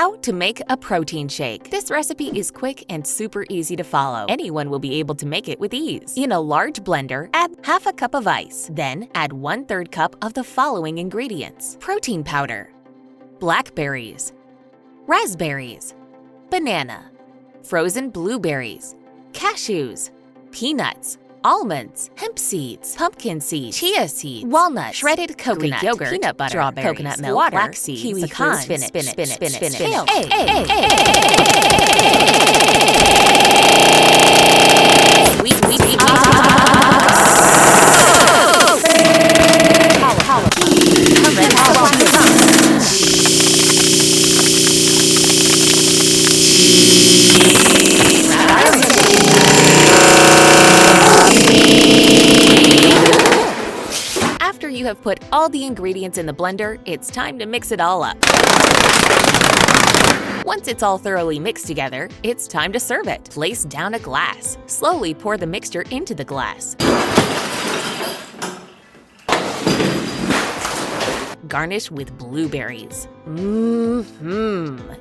How to make a protein shake. This recipe is quick and super easy to follow. Anyone will be able to make it with ease. In a large blender, add half a cup of ice. Then add 1/3 cup of the following ingredients: protein powder, blackberries, raspberries, banana, frozen blueberries, cashews, peanuts, almonds, hemp seeds, pumpkin seeds, chia seeds, walnuts, shredded coconut, Greek yogurt, peanut butter, strawberries, coconut milk, water, flax seeds, kiwi fruit, spinach, kale, After you have put all the ingredients in the blender, it's time to mix it all up. Once it's all thoroughly mixed together, it's time to serve it. Place down a glass. Slowly pour the mixture into the glass. Garnish with blueberries.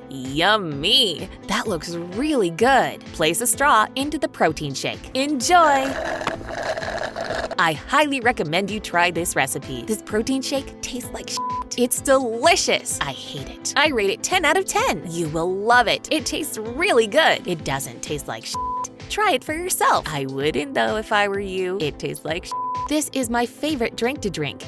Yummy! That looks really good. Place a straw into the protein shake. Enjoy! I highly recommend you try this recipe. This protein shake tastes like shit. It's delicious. I hate it. I rate it 10 out of 10. You will love it. It tastes really good. It doesn't taste like shit. Try it for yourself. I wouldn't though if I were you. It tastes like shit. This is my favorite drink to drink.